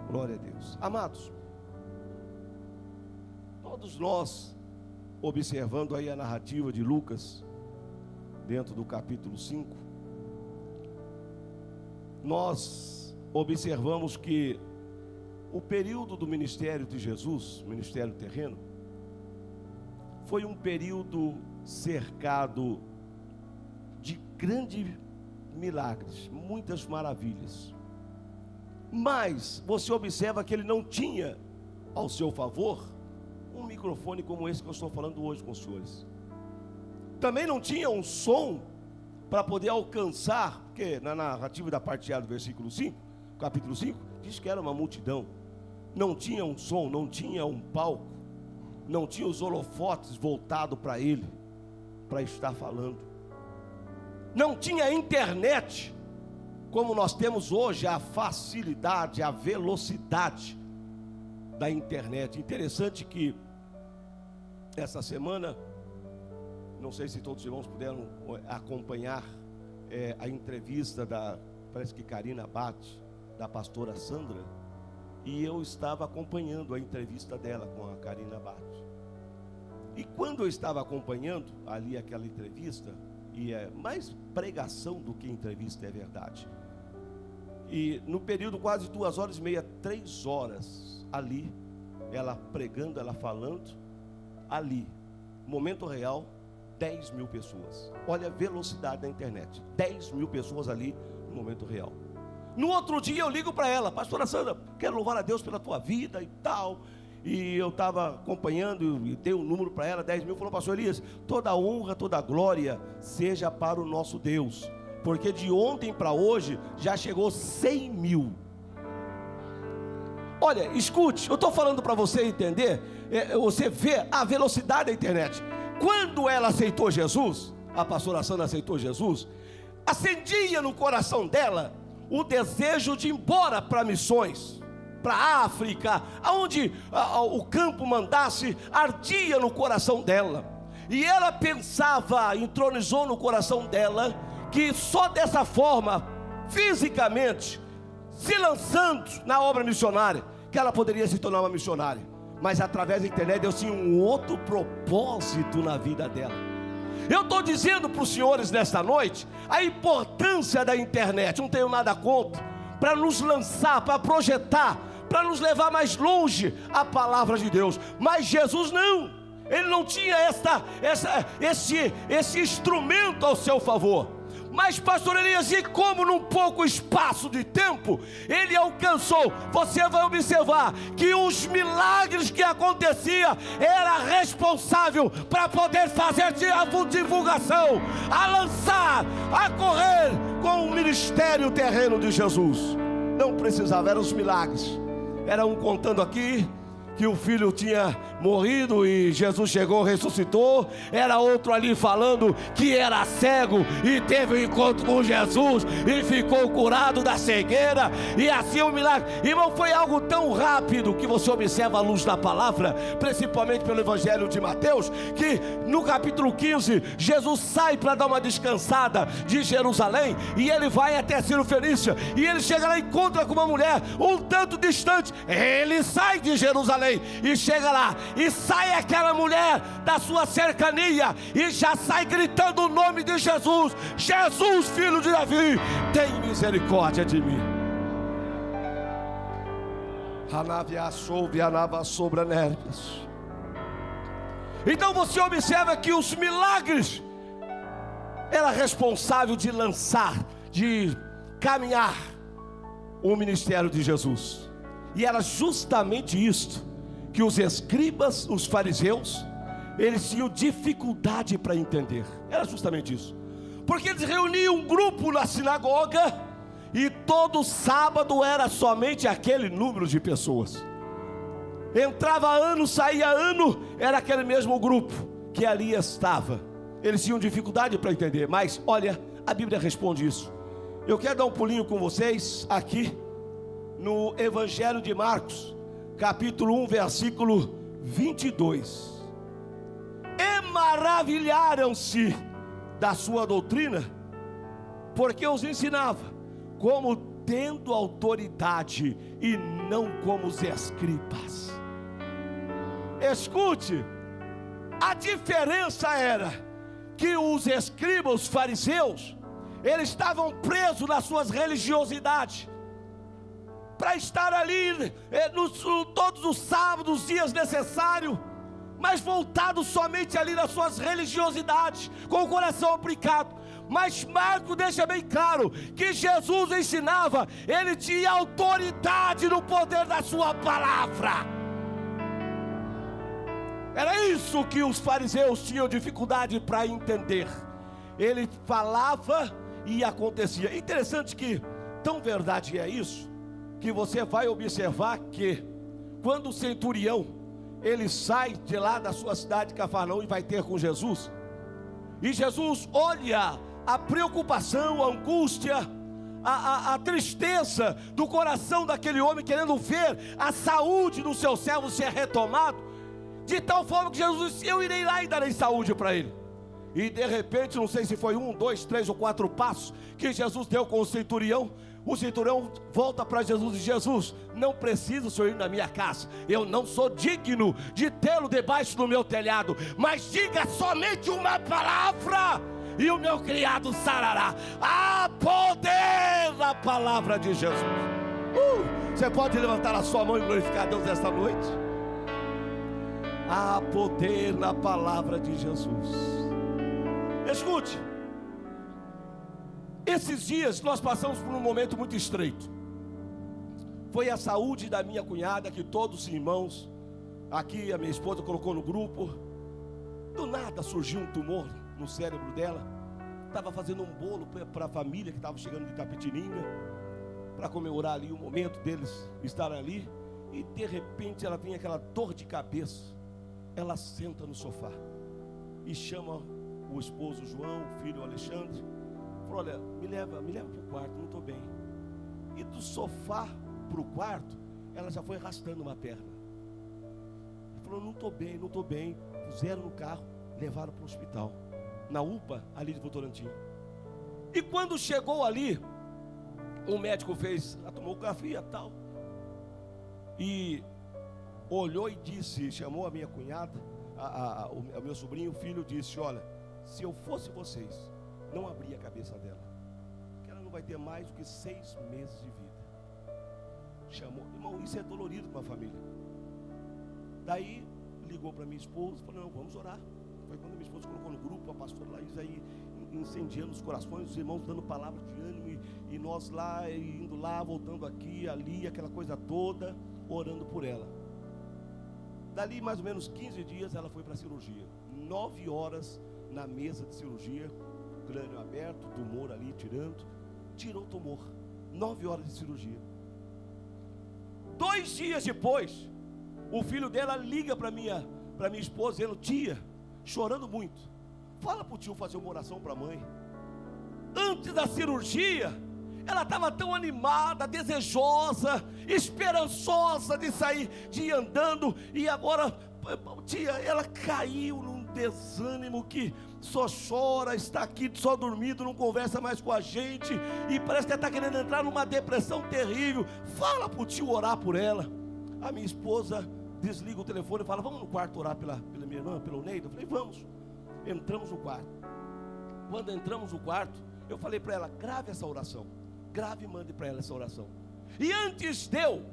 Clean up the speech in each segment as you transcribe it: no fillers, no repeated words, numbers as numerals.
Glória a Deus. Amados, todos nós, observando aí a narrativa de Lucas, dentro do capítulo 5, nós observamos que o período do ministério de Jesus, ministério terreno, foi um período cercado de grandes milagres, muitas maravilhas. Mas você observa que ele não tinha ao seu favor um microfone como esse que eu estou falando hoje com os senhores. Também não tinha um som para poder alcançar, porque na narrativa da parte A do versículo 5, capítulo 5, diz que era uma multidão. Não tinha um som, não tinha um palco, não tinha os holofotes voltados para ele, para estar falando. Não tinha internet, como nós temos hoje, a facilidade, a velocidade da internet. Interessante que essa semana, não sei se todos os irmãos puderam acompanhar a entrevista parece que Karina Abate, da pastora Sandra, e eu estava acompanhando a entrevista dela com a Karina Abate. E quando eu estava acompanhando ali aquela entrevista, e é mais pregação do que entrevista, é verdade, e no período quase 2h30, 3 horas ali, ela pregando, ela falando, ali, momento real, 10 mil pessoas. Olha a velocidade da internet, 10 mil pessoas ali no momento real. No outro dia eu ligo para ela: pastora Sandra, quero louvar a Deus pela tua vida e tal. E eu estava acompanhando e dei um número para ela, 10 mil. Falou: pastor Elias, toda honra, toda glória seja para o nosso Deus, porque de ontem para hoje já chegou 100 mil. Olha, escute, eu estou falando para você entender, você vê a velocidade da internet. Quando ela aceitou Jesus, a pastora Sandra aceitou Jesus, acendia no coração dela o desejo de ir embora para missões, para a África, aonde o campo mandasse, ardia no coração dela. E ela pensava, entronizou no coração dela, que só dessa forma, fisicamente, se lançando na obra missionária, que ela poderia se tornar uma missionária. Mas através da internet Deus tinha um outro propósito na vida dela. Eu estou dizendo para os senhores nesta noite a importância da internet. Não tenho nada contra, para nos lançar, para projetar, para nos levar mais longe a palavra de Deus. Mas Jesus não, ele não tinha esse instrumento ao seu favor. Mas pastor Elias, e como num pouco espaço de tempo ele alcançou? Você vai observar que os milagres que acontecia era responsável para poder fazer a divulgação, a lançar, a correr com o ministério terreno de Jesus. Não precisava, eram os milagres. Era um contando aqui que o filho tinha morrido e Jesus chegou, ressuscitou. Era outro ali falando que era cego e teve um encontro com Jesus e ficou curado da cegueira, e assim um milagre. Irmão, foi algo tão rápido que você observa a luz da palavra, principalmente pelo Evangelho de Mateus, que no capítulo 15, Jesus sai para dar uma descansada de Jerusalém, e ele vai até Ciro Fenícia, e ele chega lá e encontra com uma mulher um tanto distante. Ele sai de Jerusalém e chega lá, e sai aquela mulher da sua cercania, e já sai gritando o nome de Jesus: Jesus, filho de Davi, tem misericórdia de mim. Então você observa que os milagres era responsável de lançar, de caminhar o ministério de Jesus. E era justamente isto que os escribas, os fariseus, eles tinham dificuldade para entender. Era justamente isso, porque eles reuniam um grupo na sinagoga, e todo sábado era somente aquele número de pessoas. Entrava ano, saía ano, era aquele mesmo grupo que ali estava. Eles tinham dificuldade para entender, mas olha, a Bíblia responde isso. Eu quero dar um pulinho com vocês aqui no Evangelho de Marcos, capítulo 1, versículo 22. E maravilharam-se da sua doutrina, porque os ensinava como tendo autoridade e não como os escribas. Escute, a diferença era que os escribas, os fariseus, eles estavam presos nas suas religiosidades, para estar ali todos os sábados, os dias necessários, mas voltados somente ali nas suas religiosidades, com o coração aplicado. Mas Marcos deixa bem claro que Jesus ensinava, ele tinha autoridade no poder da sua palavra. Era isso que os fariseus tinham dificuldade para entender. Ele falava e acontecia. Interessante que, tão verdade é isso, que você vai observar que, quando o centurião, ele sai de lá da sua cidade de Cafarnaum e vai ter com Jesus, e Jesus olha a preocupação, a angústia, a tristeza do coração daquele homem, querendo ver a saúde do seu servo ser retomado, de tal forma que Jesus disse: eu irei lá e darei saúde para ele. E de repente, não sei se foi 1, 2, 3 ou 4 passos que Jesus deu com o centurião volta para Jesus e diz: Jesus, não precisa o senhor ir na minha casa, eu não sou digno de tê-lo debaixo do meu telhado, mas diga somente uma palavra e o meu criado sarará. Há poder na palavra de Jesus. Você pode levantar a sua mão e glorificar a Deus esta noite? Há poder na palavra de Jesus. Escute, esses dias nós passamos por um momento muito estreito. Foi a saúde da minha cunhada, que todos os irmãos aqui, a minha esposa colocou no grupo. Do nada surgiu um tumor no cérebro dela. Estava fazendo um bolo para a família que estava chegando de Itapetininga, para comemorar ali o momento deles estarem ali. E de repente ela vem aquela dor de cabeça. Ela senta no sofá e chama o esposo João, o filho Alexandre. Falou: olha, me leva para o quarto, não estou bem. E do sofá para o quarto, ela já foi arrastando uma perna. Ele falou: não estou bem. Puseram no carro, levaram para o hospital, na UPA ali de Votorantim. E quando chegou ali, o médico fez a tomografia e tal, e olhou e disse, chamou a minha cunhada, o meu sobrinho, o filho, disse: olha, se eu fosse vocês, não abria a cabeça dela, que ela não vai ter mais do que 6 meses de vida. Chamou, irmão, isso é dolorido para a família. Daí ligou para minha esposa, falou: não, vamos orar. Foi quando minha esposa colocou no grupo, a pastora Laís aí incendiando os corações, os irmãos dando palavras de ânimo, e nós lá, indo lá, voltando aqui, ali, aquela coisa toda, orando por ela. Dali mais ou menos 15 dias ela foi para a cirurgia. 9 horas na mesa de cirurgia, crânio aberto, tumor ali tirou o tumor. 9 horas de cirurgia. 2 dias depois, o filho dela liga para minha esposa, dizendo: tia, chorando muito, fala para o tio fazer uma oração para a mãe. Antes da cirurgia, ela estava tão animada, desejosa, esperançosa de sair, de ir andando, e agora, tia, ela caiu num desânimo que só chora, está aqui só dormindo, não conversa mais com a gente, e parece que ela está querendo entrar numa depressão terrível. Fala para o tio orar por ela. A minha esposa desliga o telefone e fala: vamos no quarto orar pela minha irmã, pelo Neida? Eu falei: vamos. Entramos no quarto. Quando entramos no quarto, eu falei para ela: grave essa oração, grave e mande para ela essa oração. E antes de eu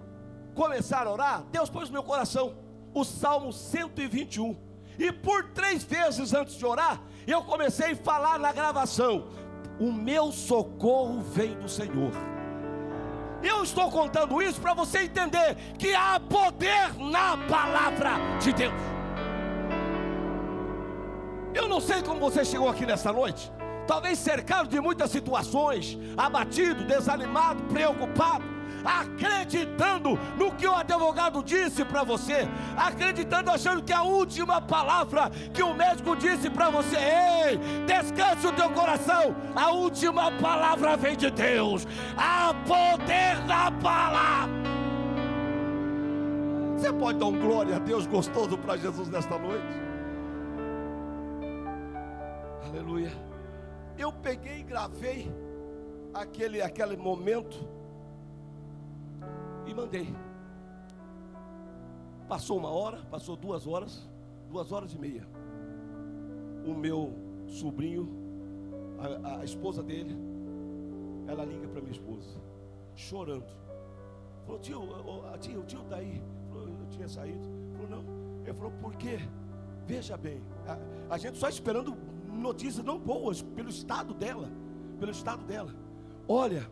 começar a orar, Deus pôs no meu coração o Salmo 121. E por 3 vezes antes de orar, eu comecei a falar na gravação: o meu socorro vem do Senhor. Eu estou contando isso para você entender que há poder na palavra de Deus. Eu não sei como você chegou aqui nessa noite, talvez cercado de muitas situações, abatido, desanimado, preocupado, acreditando no que o advogado disse para você, acreditando, achando que a última palavra que o médico disse para você: ei, descanse o teu coração, a última palavra vem de Deus. Há poder na palavra. Você pode dar um glória a Deus gostoso para Jesus nesta noite? Aleluia. Eu peguei e gravei aquele momento e mandei. Passou 1 hora, passou 2 horas, 2h30. O meu sobrinho, a esposa dele, ela liga para minha esposa, chorando. Falou: tio, o tio está aí. Falou: eu tinha saído. Falou: não. Ele falou: por quê? Veja bem, a gente só esperando notícias não boas pelo estado dela. Olha,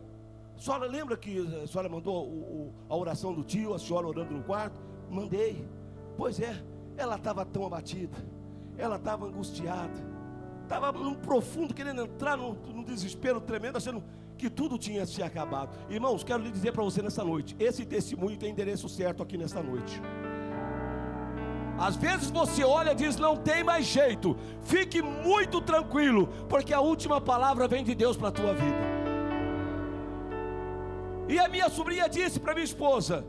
a senhora lembra que a senhora mandou a oração do tio, a senhora orando no quarto? Mandei. Pois é, ela estava tão abatida, ela estava angustiada, estava num profundo, querendo entrar num desespero tremendo, achando que tudo tinha se acabado. Irmãos, quero lhe dizer para você nessa noite, esse testemunho tem endereço certo aqui nesta noite. Às vezes você olha e diz: não tem mais jeito. Fique muito tranquilo, porque a última palavra vem de Deus para a tua vida. E a minha sobrinha disse para minha esposa,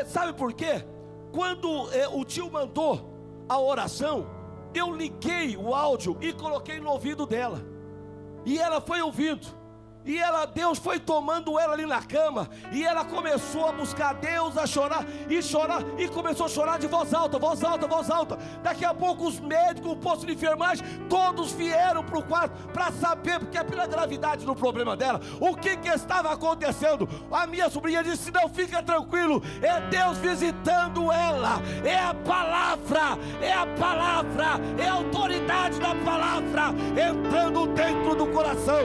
sabe por quê? Quando o tio mandou a oração, eu liguei o áudio e coloquei no ouvido dela, e ela foi ouvindo. E Deus foi tomando ela ali na cama, e ela começou a buscar Deus, a chorar, e começou a chorar de voz alta. Daqui a pouco os médicos, o posto de enfermagem, todos vieram para o quarto, para saber, porque é pela gravidade do problema dela, o que estava acontecendo. A minha sobrinha disse: não, fica tranquilo, é Deus visitando ela, é a palavra, é a autoridade da palavra entrando dentro do coração.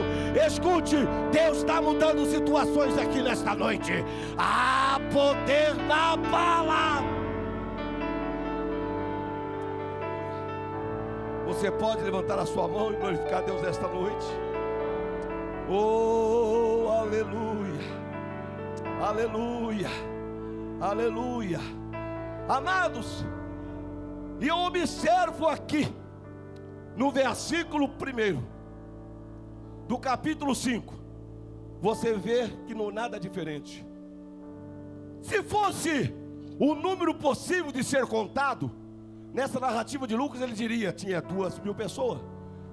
Escute, Deus está mudando situações aqui nesta noite. Há poder na palavra. Você pode levantar a sua mão e glorificar Deus nesta noite. Oh, aleluia, aleluia, aleluia. Amados, e eu observo aqui no versículo 1 do capítulo 5, você vê que não há nada diferente. Se fosse o número possível de ser contado, nessa narrativa de Lucas ele diria: tinha 2.000 pessoas,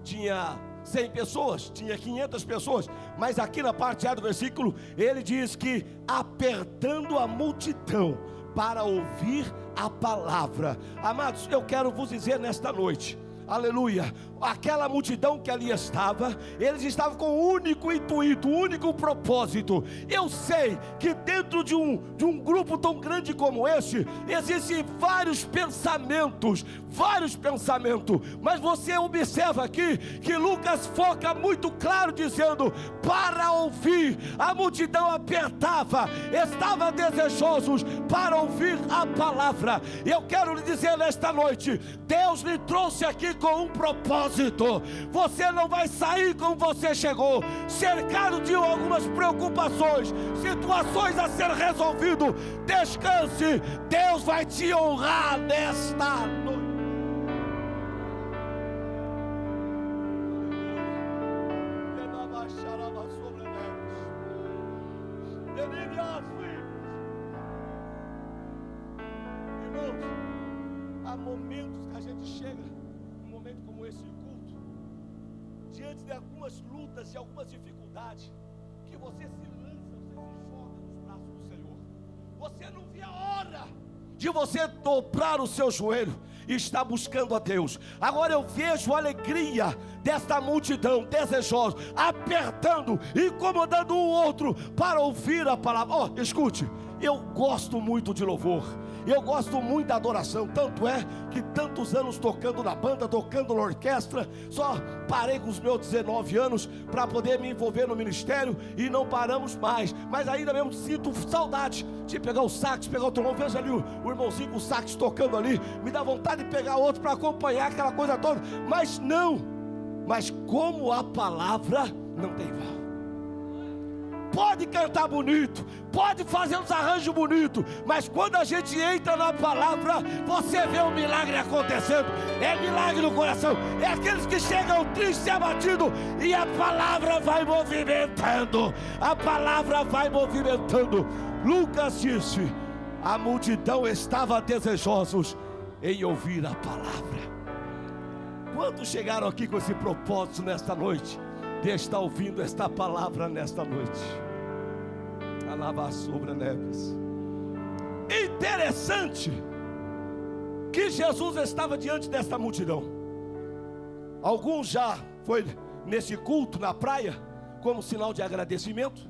tinha 100 pessoas, tinha 500 pessoas. Mas aqui na parte A do versículo, ele diz que apertando a multidão para ouvir a palavra. Amados, eu quero vos dizer nesta noite, aleluia, aquela multidão que ali estava, eles estavam com um único intuito, um único propósito. Eu sei que dentro de um grupo tão grande como esse, existem vários pensamentos, mas você observa aqui, que Lucas foca muito claro, dizendo, para ouvir. A multidão apertava, estava desejosos para ouvir a palavra. E eu quero lhe dizer nesta noite, Deus lhe trouxe aqui com um propósito. Você não vai sair como você chegou, cercado de algumas preocupações, situações a ser resolvido. Descanse, Deus vai te honrar nesta noite. Irmãos, há momentos que a gente chega, um momento como esse de culto, diante de algumas lutas e algumas dificuldades, que você se lança, você se joga nos braços do Senhor. Você não vê a hora de você dobrar o seu joelho e estar buscando a Deus. Agora eu vejo a alegria desta multidão desejosa, apertando, incomodando um outro para ouvir a palavra. Escute, eu gosto muito de louvor, eu gosto muito da adoração, tanto é que tantos anos tocando na banda, tocando na orquestra, só parei com os meus 19 anos para poder me envolver no ministério, e não paramos mais, mas ainda mesmo sinto saudade de pegar o sax, pegar o trombone. Veja ali o irmãozinho com o sax tocando ali, me dá vontade de pegar outro para acompanhar aquela coisa toda, mas como a palavra não tem igual. Pode cantar bonito, pode fazer uns arranjos bonitos, mas quando a gente entra na palavra, você vê o milagre acontecendo. É milagre no coração, é aqueles que chegam tristes e abatidos, e a palavra vai movimentando, a palavra vai movimentando. Lucas disse, a multidão estava desejosos em ouvir a palavra. Quantos chegaram aqui com esse propósito nesta noite, de estar ouvindo esta palavra nesta noite? Alava sobre neves. interessante que Jesus estava diante desta multidão. Alguns já foi nesse culto na praia como sinal de agradecimento.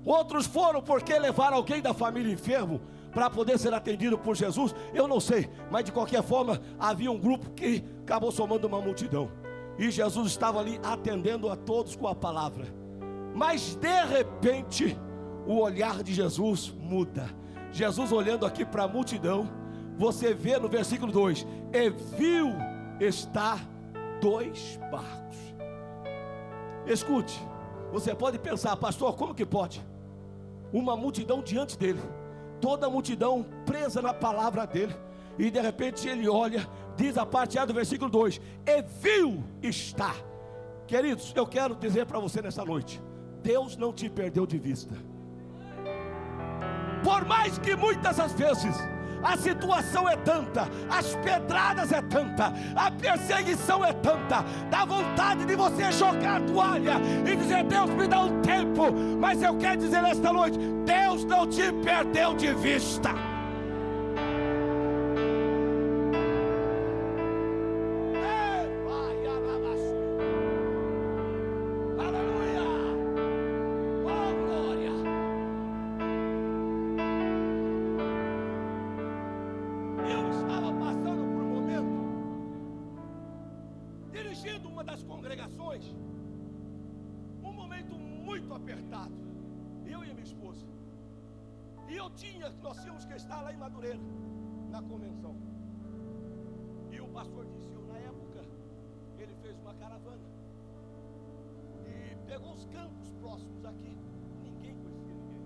Outros foram porque levaram alguém da família enfermo para poder ser atendido por Jesus. Eu não sei, mas de qualquer forma havia um grupo que acabou somando uma multidão. E Jesus estava ali atendendo a todos com a palavra. Mas de repente o olhar de Jesus muda. Jesus olhando aqui para a multidão, você vê no versículo 2: e viu estar 2 barcos. Escute, você pode pensar, pastor, como que pode? Uma multidão diante dele, toda a multidão presa na palavra dele, e de repente ele olha, diz a parte A do versículo 2: e viu estar. Queridos, eu quero dizer para você nessa noite, Deus não te perdeu de vista. Por mais que muitas das vezes a situação é tanta, as pedradas é tanta, a perseguição é tanta, dá vontade de você jogar a toalha e dizer: Deus, me dá um tempo. Mas eu quero dizer nesta noite, Deus não te perdeu de vista. Nós tínhamos que estar lá em Madureira, na convenção. E o pastor Disseu, na época, ele fez uma caravana e pegou os campos próximos aqui. Ninguém conhecia ninguém.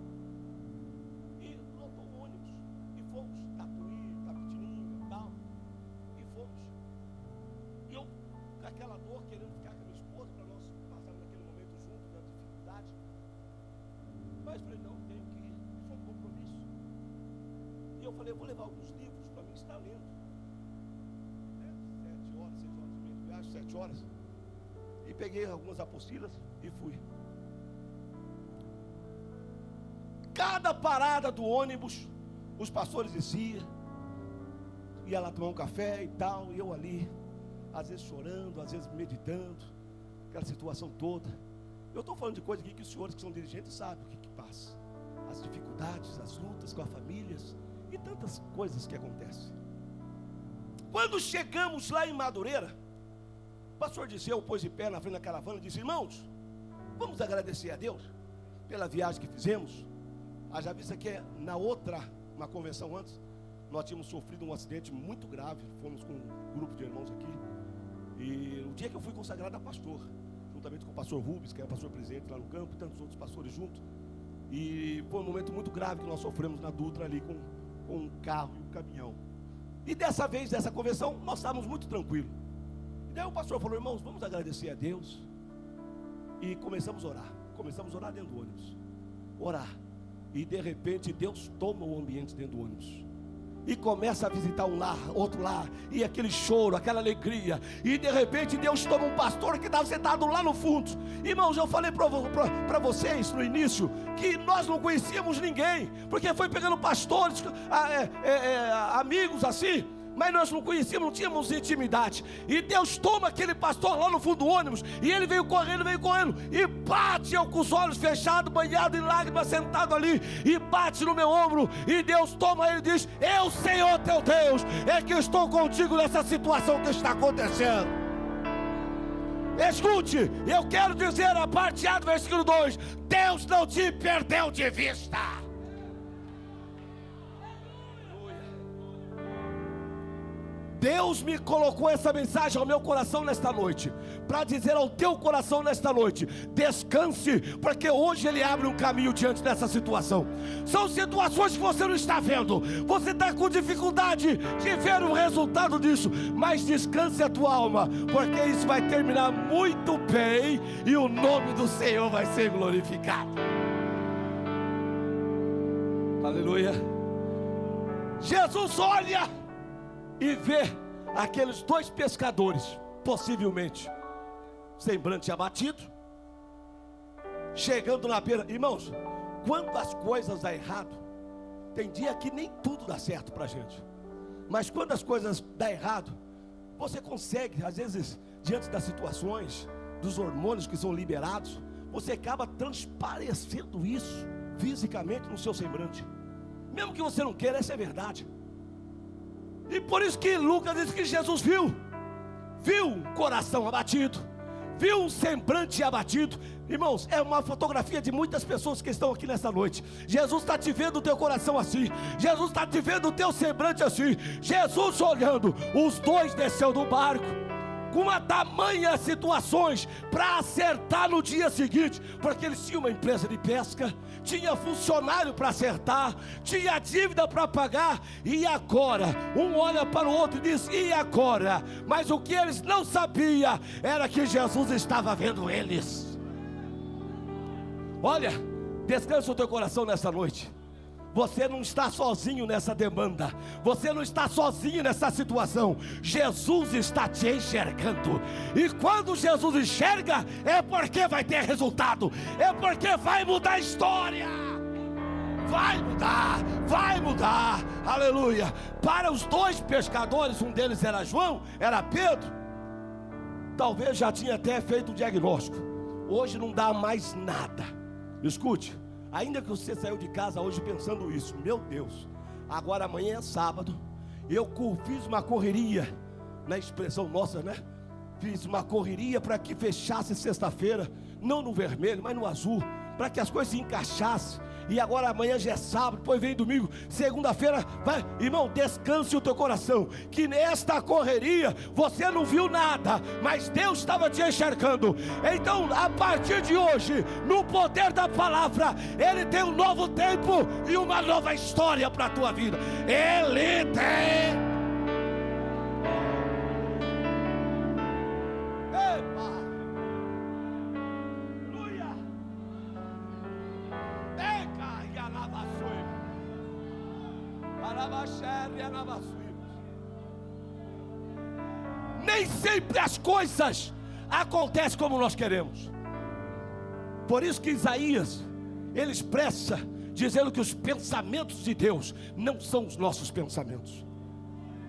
E lotou um ônibus e fomos, Tatuí, Tapetininga e tal. E fomos. E eu, com aquela dor, querendo ficar com a minha esposa, para nós passarmos naquele momento juntos, na dificuldade. Mas falei: não, tenho que ir, isso é um compromisso. E eu falei: eu vou levar alguns livros para mim estar lendo. 7 horas, 6 horas de viagem, 7 horas. E peguei algumas apostilas e fui. Cada parada do ônibus, os pastores desciam, ia lá tomar um café e tal, e eu ali, às vezes chorando, às vezes meditando, aquela situação toda. Eu estou falando de coisa aqui que os senhores que são dirigentes sabem o que passa. As dificuldades, as lutas com as famílias e tantas coisas que acontecem. Quando chegamos lá em Madureira, o pastor Disseu pôs de pé na frente da caravana e disse: irmãos, vamos agradecer a Deus pela viagem que fizemos. Haja vista que na outra, uma convenção antes, nós tínhamos sofrido um acidente muito grave. Fomos com um grupo de irmãos aqui. E o dia que eu fui consagrado a pastor, juntamente com o pastor Rubens, que era pastor presidente lá no campo, e tantos outros pastores juntos. E foi um momento muito grave que nós sofremos na Dutra ali com um carro e um caminhão. E dessa vez, dessa convenção, nós estávamos muito tranquilos. E daí o pastor falou: irmãos, vamos agradecer a Deus. E começamos a orar. Começamos a orar dentro do ônibus. Orar. E de repente Deus toma o ambiente dentro do ônibus. E começa a visitar um lar, outro lar. E aquele choro, aquela alegria. E de repente Deus toma um pastor que estava sentado lá no fundo. Irmãos, eu falei para vocês no início que nós não conhecíamos ninguém, porque foi pegando pastores, amigos assim, mas nós não conhecíamos, não tínhamos intimidade. E Deus toma aquele pastor lá no fundo do ônibus, e ele veio correndo, e bate eu com os olhos fechados, banhado em lágrimas, sentado ali, e bate no meu ombro, e Deus toma ele e diz: eu, Senhor teu Deus, é que estou contigo nessa situação que está acontecendo. Escute, eu quero dizer a parte A do versículo 2: Deus não te perdeu de vista. Deus me colocou essa mensagem ao meu coração nesta noite, para dizer ao teu coração nesta noite: descanse, porque hoje Ele abre um caminho diante dessa situação. São situações que você não está vendo, você está com dificuldade de ver o resultado disso, mas descanse a tua alma, porque isso vai terminar muito bem, e o nome do Senhor vai ser glorificado. Aleluia. Jesus olha e vê aqueles 2 pescadores, possivelmente semblante abatido, chegando na beira. Irmãos, quando as coisas dão errado, Tem dia que nem tudo dá certo para a gente, mas quando as coisas dão errado, você consegue, às vezes, diante das situações, dos hormônios que são liberados, você acaba transparecendo isso fisicamente no seu semblante, mesmo que você não queira. Essa é a verdade. E por isso que Lucas diz que Jesus viu um coração abatido, viu um semblante abatido. Irmãos, é uma fotografia de muitas pessoas que estão aqui nessa noite. Jesus está te vendo o teu coração assim, Jesus está te vendo o teu semblante assim. Jesus olhando, os dois desceu do barco com uma tamanha situações para acertar no dia seguinte, porque eles tinham uma empresa de pesca, tinha funcionário para acertar, tinha dívida para pagar, e agora, um olha para o outro e diz, e agora? Mas o que eles não sabiam, era que Jesus estava vendo eles. Olha, descansa o teu coração nessa noite. Você não está sozinho nessa demanda, você não está sozinho nessa situação. Jesus está te enxergando, e quando Jesus enxerga, é porque vai ter resultado, é porque vai mudar a história. Vai mudar, aleluia. Para os dois pescadores, um deles era João, era Pedro, talvez já tinha até feito o diagnóstico. Hoje não dá mais nada. Escute, ainda que você saiu de casa hoje pensando isso, meu Deus, agora amanhã é sábado, eu fiz uma correria, na expressão nossa, né? Fiz uma correria para que fechasse sexta-feira, não no vermelho, mas no azul, para que as coisas se encaixassem. E agora amanhã já é sábado, depois vem domingo, segunda-feira, vai, irmão, descanse o teu coração, que nesta correria você não viu nada, mas Deus estava te enxergando. Então, a partir de hoje, no poder da palavra, Ele tem um novo tempo e uma nova história para a tua vida. Ele tem. Nem sempre as coisas acontecem como nós queremos. Por isso que Isaías, ele expressa dizendo que os pensamentos de Deus não são os nossos pensamentos.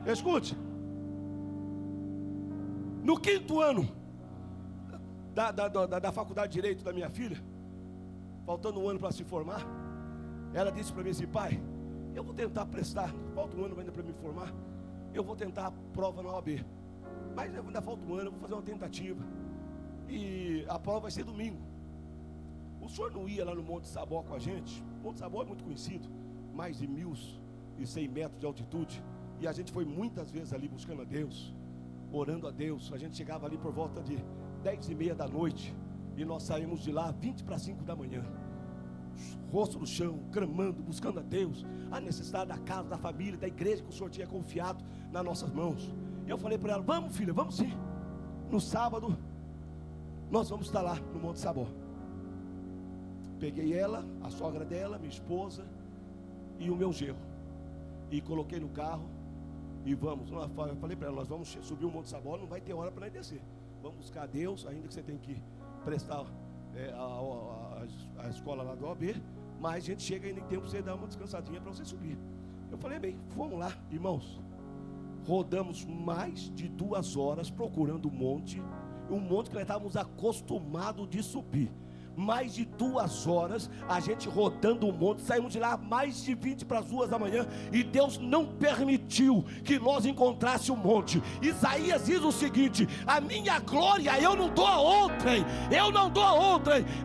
Escute, no 5º ano da faculdade de Direito da minha filha, faltando um ano para se formar, ela disse para mim assim: pai, eu vou tentar prestar, falta um ano ainda para me formar, eu vou tentar a prova na OAB, mas ainda falta um ano, eu vou fazer uma tentativa, e a prova vai ser domingo. O senhor não ia lá no Monte Sabó com a gente? O Monte Sabó é muito conhecido, mais de 1.100 metros de altitude, e a gente foi muitas vezes ali buscando a Deus, orando a Deus. A gente chegava ali por volta de 10h30 da noite, e nós saímos de lá 20 para 5 da manhã, rosto no chão, clamando, buscando a Deus, a necessidade da casa, da família, da igreja que o Senhor tinha confiado nas nossas mãos. E eu falei para ela: vamos, filha, vamos sim. No sábado nós vamos estar lá no Monte Sabó. Peguei ela, a sogra dela, minha esposa e o meu genro, e coloquei no carro e vamos. Eu falei para ela: nós vamos subir o Monte Sabó, não vai ter hora para nós descer. Vamos buscar a Deus, ainda que você tem que prestar a escola lá do OAB, mas a gente chega e nem tempo para você dar uma descansadinha para você subir. Eu falei: bem, vamos lá, irmãos. Rodamos mais de 2 horas procurando um monte que nós estávamos acostumados de subir. Mais de 2 horas a gente rodando o monte, saímos de lá mais de 20 para as 2 da manhã, e Deus não permitiu que nós encontrássemos o monte. Isaías diz o seguinte: a minha glória eu não dou a outrem,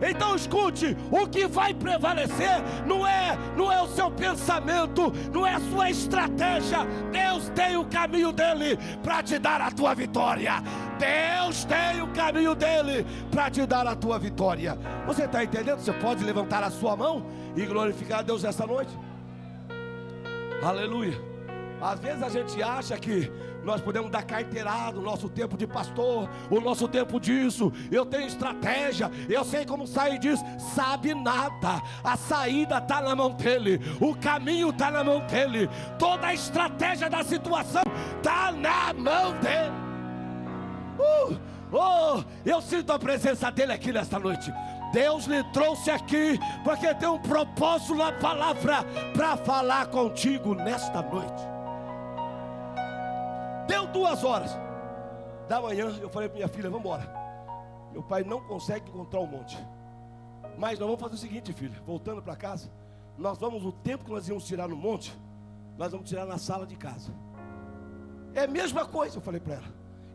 Então escute, o que vai prevalecer não é o seu pensamento, não é a sua estratégia. Deus tem o caminho dele para te dar a tua vitória. Deus tem o caminho dele para te dar a tua vitória. Você está entendendo? Você pode levantar a sua mão e glorificar a Deus esta noite? Aleluia. Às vezes a gente acha que nós podemos dar carteirada, o nosso tempo de pastor, o nosso tempo disso. Eu tenho estratégia, eu sei como sair disso. Sabe nada. A saída está na mão dele, o caminho está na mão dele, toda a estratégia da situação está na mão dele. Eu sinto a presença dele aqui nesta noite. Deus lhe trouxe aqui porque tem um propósito na palavra para falar contigo nesta noite. Deu 2h da manhã, eu falei para minha filha: vamos embora. Meu pai não consegue encontrar o monte, mas nós vamos fazer o seguinte, filha, voltando para casa, nós vamos, o tempo que nós íamos tirar no monte, nós vamos tirar na sala de casa. É a mesma coisa, eu falei para ela.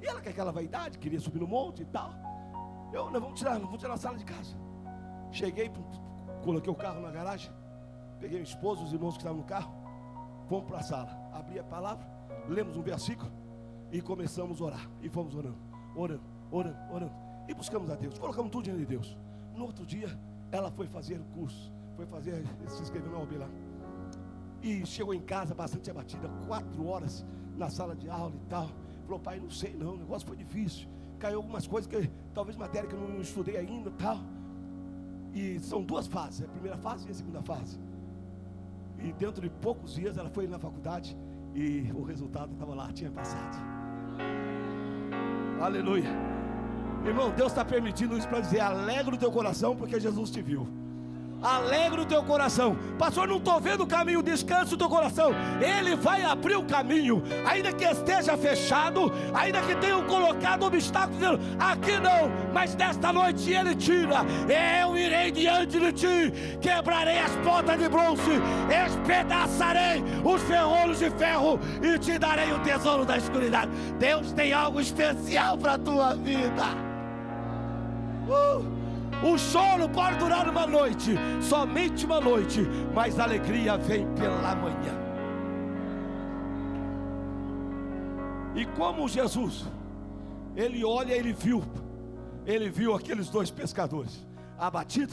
E ela, com aquela vaidade, queria subir no monte e tal. Nós vamos tirar na sala de casa. Cheguei, coloquei o carro na garagem, peguei minha esposa, os irmãos que estavam no carro, fomos para a sala, abri a palavra, lemos um versículo e começamos a orar. E fomos orando, e buscamos a Deus, colocamos tudo diante de Deus. No outro dia, ela foi fazer o curso, se inscreveu na OB lá, e chegou em casa bastante abatida, 4 horas na sala de aula e tal. Falou: pai, não sei não, o negócio foi difícil, caiu algumas coisas, que talvez matéria que eu não estudei ainda e tal. E são 2 fases, a primeira fase e a segunda fase. E dentro de poucos dias ela foi na faculdade e o resultado estava lá, tinha passado. Aleluia. Irmão, Deus está permitindo isso para dizer: alegra o teu coração, porque Jesus te viu. Alegra o teu coração. Pastor, não estou vendo o caminho. Descansa o teu coração. Ele vai abrir o caminho, ainda que esteja fechado, ainda que tenham colocado obstáculos, dizendo: aqui não, mas nesta noite Ele tira. Eu irei diante de ti, quebrarei as portas de bronze, espedaçarei os ferrolhos de ferro e te darei o tesouro da escuridade. Deus tem algo especial para a tua vida. O choro pode durar uma noite, somente uma noite, mas a alegria vem pela manhã. E como Jesus, ele olha, ele viu aqueles 2 pescadores, abatido,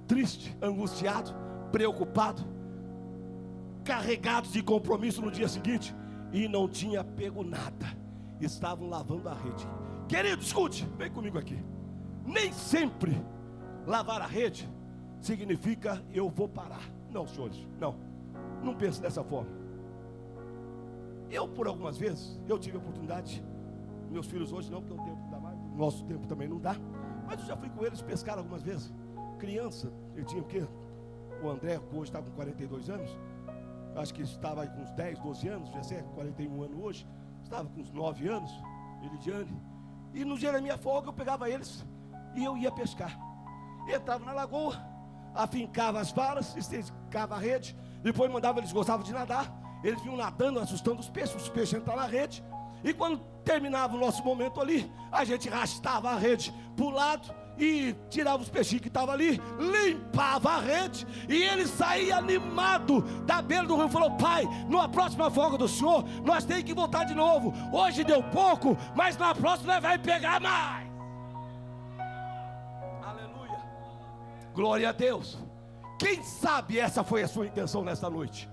triste, angustiado, preocupado, carregados de compromisso no dia seguinte, e não tinha pego nada, estavam lavando a rede. Querido, escute, vem comigo aqui. Nem sempre lavar a rede significa eu vou parar. Não, senhores, não pense dessa forma. Eu, por algumas vezes, eu tive a oportunidade, meus filhos hoje não, porque o tempo não dá mais, o nosso tempo também não dá, mas eu já fui com eles pescar algumas vezes. Criança, eu tinha o quê? O André, que hoje está com 42 anos, acho que estava aí com uns 10, 12 anos, já sei, 41 anos hoje, estava com uns 9 anos, Elidiane, e no dia da minha folga eu pegava eles e eu ia pescar. Entrava na lagoa, afincava as varas, esticava a rede, depois mandava, eles gostavam de nadar, eles vinham nadando, assustando os peixes entravam na rede, e quando terminava o nosso momento ali, a gente arrastava a rede para o lado e tirava os peixinhos que estavam ali, limpava a rede, e ele saía animado da beira do rio, falou: pai, na próxima folga do senhor, nós temos que voltar de novo, hoje deu pouco, mas na próxima nós vamos pegar mais. Glória a Deus. Quem sabe essa foi a sua intenção nesta noite?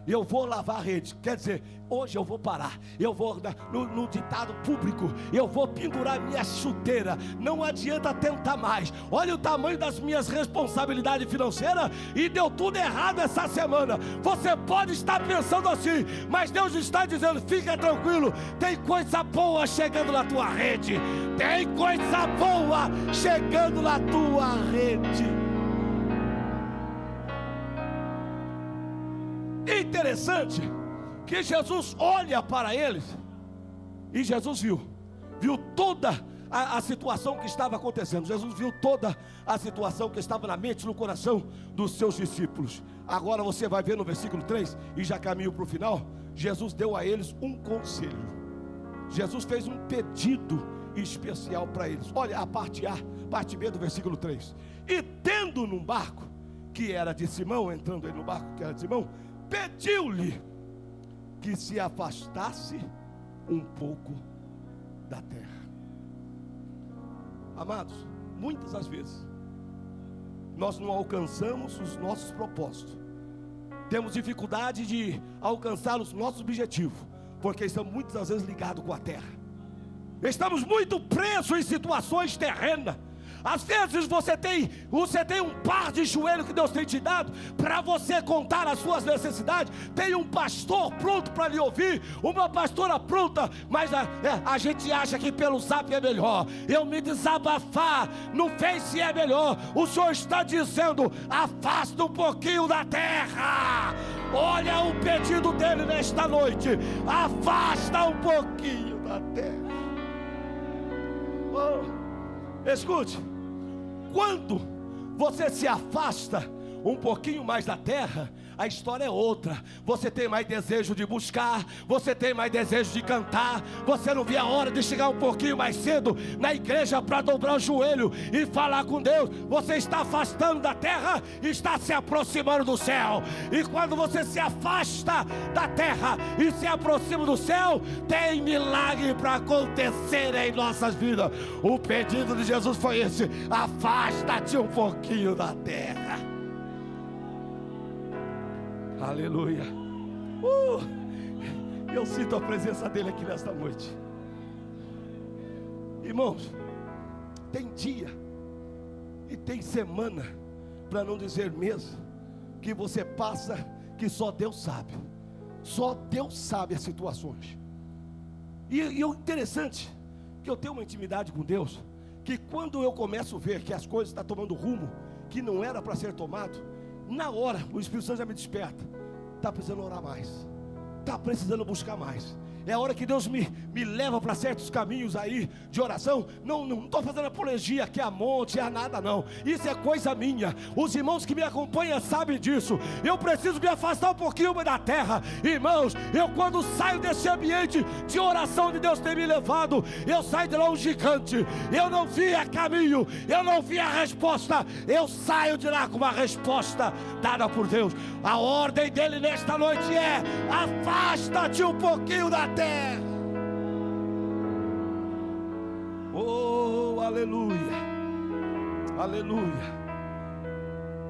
Eu vou lavar a rede, quer dizer, hoje eu vou parar, eu vou, no ditado público, eu vou pendurar minha chuteira, não adianta tentar mais. Olha o tamanho das minhas responsabilidades financeiras, e deu tudo errado essa semana. Você pode estar pensando assim, mas Deus está dizendo: fica tranquilo, tem coisa boa chegando na tua rede, tem coisa boa chegando na tua rede. Interessante que Jesus olha para eles, e Jesus viu toda a situação que estava acontecendo. Jesus viu toda a situação que estava na mente, no coração dos seus discípulos. Agora você vai ver no versículo 3, e já caminho para o final. Jesus deu a eles um conselho. Jesus fez um pedido especial para eles. Olha a parte A, parte B do versículo 3. E tendo num barco que era de Simão, entrando ele no barco que era de Simão, pediu-lhe que se afastasse um pouco da terra. Amados, muitas das vezes nós não alcançamos os nossos propósitos, temos dificuldade de alcançar os nossos objetivos, porque estamos muitas das vezes ligados com a terra. Estamos muito presos em situações terrenas. Às vezes você tem um par de joelho que Deus tem te dado para você contar as suas necessidades. Tem um pastor pronto para lhe ouvir, uma pastora pronta, mas a gente acha que pelo zap é melhor. Eu me desabafar no Face é melhor. O Senhor está dizendo: afasta um pouquinho da terra. Olha o pedido dele nesta noite: afasta um pouquinho da terra. Oh, escute, quando você se afasta um pouquinho mais da terra, a história é outra. Você tem mais desejo de buscar, você tem mais desejo de cantar. Você não vê a hora de chegar um pouquinho mais cedo na igreja para dobrar o joelho e falar com Deus. Você está afastando da terra e está se aproximando do céu. E quando você se afasta da terra e se aproxima do céu, tem milagre para acontecer em nossas vidas. O pedido de Jesus foi esse: afasta-te um pouquinho da terra. Aleluia. Eu sinto a presença dele aqui nesta noite. Irmãos, tem dia e tem semana, para não dizer mês, que você passa que só Deus sabe. Só Deus sabe as situações. E o interessante que eu tenho uma intimidade com Deus, que quando eu começo a ver que as coisas estão tomando rumo que não era para ser tomado, na hora o Espírito Santo já me desperta: está precisando orar mais, está precisando buscar mais. É a hora que Deus me leva para certos caminhos aí de oração. Não estou fazendo apologia aqui a monte, a nada não. Isso é coisa minha. Os irmãos que me acompanham sabem disso. Eu preciso me afastar um pouquinho da terra. Irmãos, eu quando saio desse ambiente de oração onde Deus tem me levado, eu saio de lá um gigante. Eu não vi a caminho, eu não vi a resposta. Eu saio de lá com uma resposta dada por Deus. A ordem dele nesta noite é: afasta-te um pouquinho da terra. Oh, aleluia, aleluia.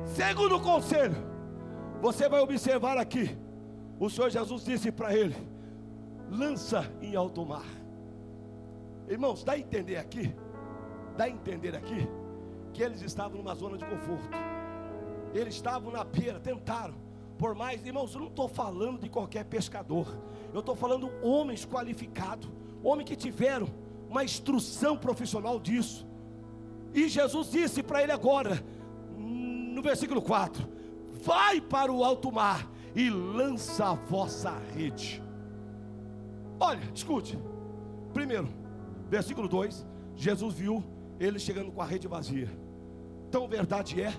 Segundo conselho, você vai observar aqui, o Senhor Jesus disse para ele: lança em alto mar. Irmãos, dá a entender aqui que eles estavam numa zona de conforto. Eles estavam na beira, tentaram. Por mais, irmãos, eu não estou falando de qualquer pescador. Eu estou falando homens qualificados, homens que tiveram uma instrução profissional disso. E Jesus disse para ele agora, no versículo 4: vai para o alto mar e lança a vossa rede. Olha, escute. Primeiro, versículo 2, Jesus viu ele chegando com a rede vazia. Então verdade é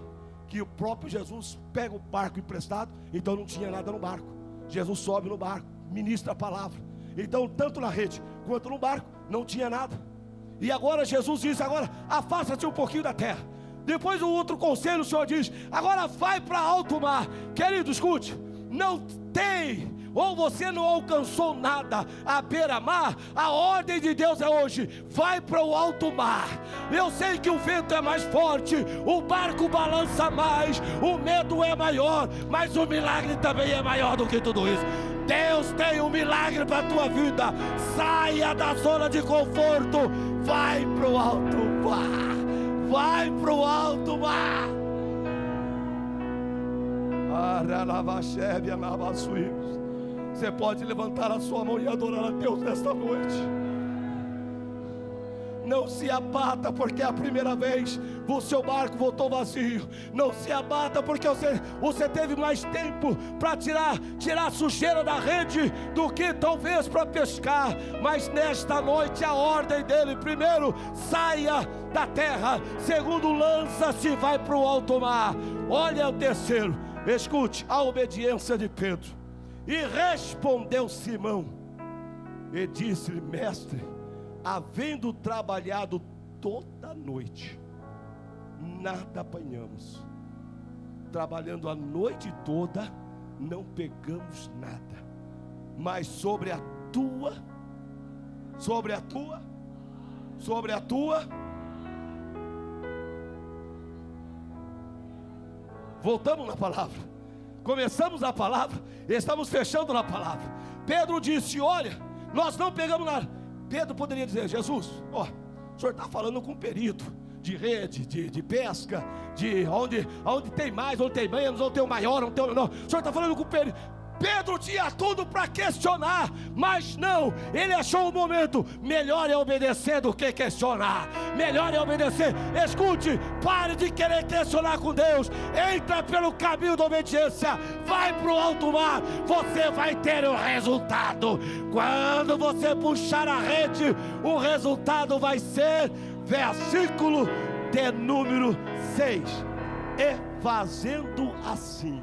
que o próprio Jesus pega o barco emprestado, então não tinha nada no barco. Jesus sobe no barco, ministra a palavra. Então tanto na rede quanto no barco não tinha nada. E agora Jesus diz: agora afasta-te um pouquinho da terra. Depois o outro conselho, o Senhor diz: agora vai para alto mar. Querido, escute, não tem, ou você não alcançou nada à beira-mar, a ordem de Deus é hoje: vai para o alto mar. Eu sei que o vento é mais forte, o barco balança mais, o medo é maior, mas o milagre também é maior do que tudo isso. Deus tem um milagre para a tua vida. Saia da zona de conforto, vai para o alto mar, vai para o alto mar. Você pode levantar a sua mão e adorar a Deus nesta noite. Não se abata porque é a primeira vez o seu barco voltou vazio. Não se abata porque você teve mais tempo para tirar a sujeira da rede do que talvez para pescar. Mas nesta noite a ordem dele: primeiro, saia da terra. Segundo, lança-se, vai para o alto mar. Olha o terceiro, escute a obediência de Pedro. E respondeu Simão e disse-lhe: mestre, havendo trabalhado toda a noite, nada apanhamos. Trabalhando a noite toda, não pegamos nada. Mas sobre a tua voltamos na palavra. Começamos a palavra, estamos fechando na palavra. Pedro disse: olha, nós não pegamos nada. Pedro poderia dizer: Jesus, o senhor está falando com um perito de rede, de pesca, de onde tem mais, onde tem menos, onde tem o maior, onde tem o menor. O Senhor está falando com Pedro tinha tudo para questionar, mas não, ele achou o momento. Melhor é obedecer do que questionar. Melhor é obedecer. Escute, pare de querer questionar com Deus. Entra pelo caminho da obediência. Vai para o alto mar. Você vai ter o resultado. Quando você puxar a rede, o resultado vai ser versículo de número 6. E fazendo assim.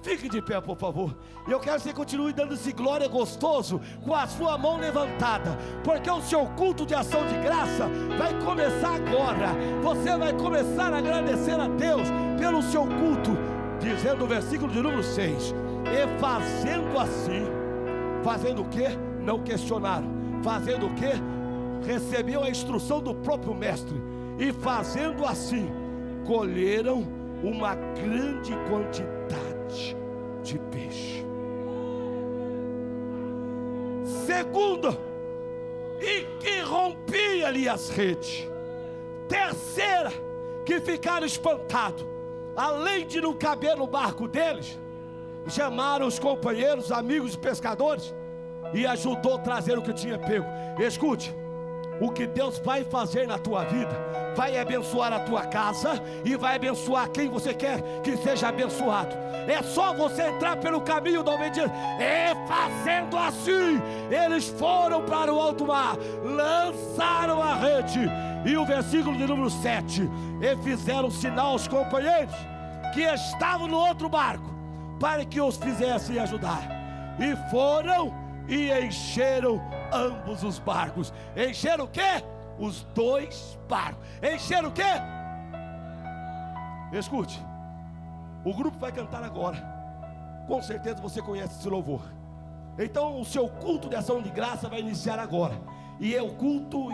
Fique de pé, por favor. E eu quero que você continue dando esse glória gostoso com a sua mão levantada, porque o seu culto de ação de graça vai começar agora. Você vai começar a agradecer a Deus pelo seu culto, dizendo o versículo de número 6. E fazendo assim, fazendo o que? Não questionaram. Fazendo o que? Recebeu a instrução do próprio mestre. E fazendo assim, colheram uma grande quantidade de peixe. Segunda, e que rompia-lhe as redes. Terceira, que ficaram espantados. Além de não caber no barco deles, chamaram os companheiros, amigos e pescadores e ajudou a trazer o que tinha pego. Escute, o que Deus vai fazer na tua vida vai abençoar a tua casa e vai abençoar quem você quer que seja abençoado. É só você entrar pelo caminho da obediência. E fazendo assim, eles foram para o alto mar, lançaram a rede. E o versículo de número 7: e fizeram sinal aos companheiros que estavam no outro barco, para que os fizessem ajudar. E foram e encheram ambos os barcos. Encheram o quê? Os dois barcos. Encheram o quê? Escute, o grupo vai cantar agora. Com certeza você conhece esse louvor. Então o seu culto de ação de graça vai iniciar agora. E o culto,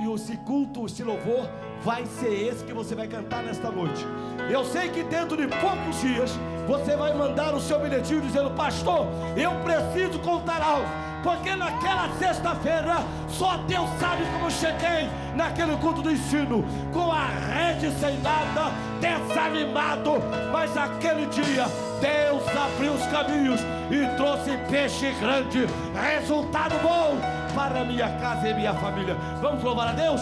esse louvor vai ser esse que você vai cantar nesta noite. Eu sei que dentro de poucos dias você vai mandar o seu bilhetinho dizendo: pastor, eu preciso contar algo, porque naquela sexta-feira só Deus sabe como eu cheguei naquele culto do ensino, com a rede sem nada, desanimado, mas aquele dia Deus abriu os caminhos e trouxe peixe grande, resultado bom para minha casa e minha família. Vamos louvar a Deus?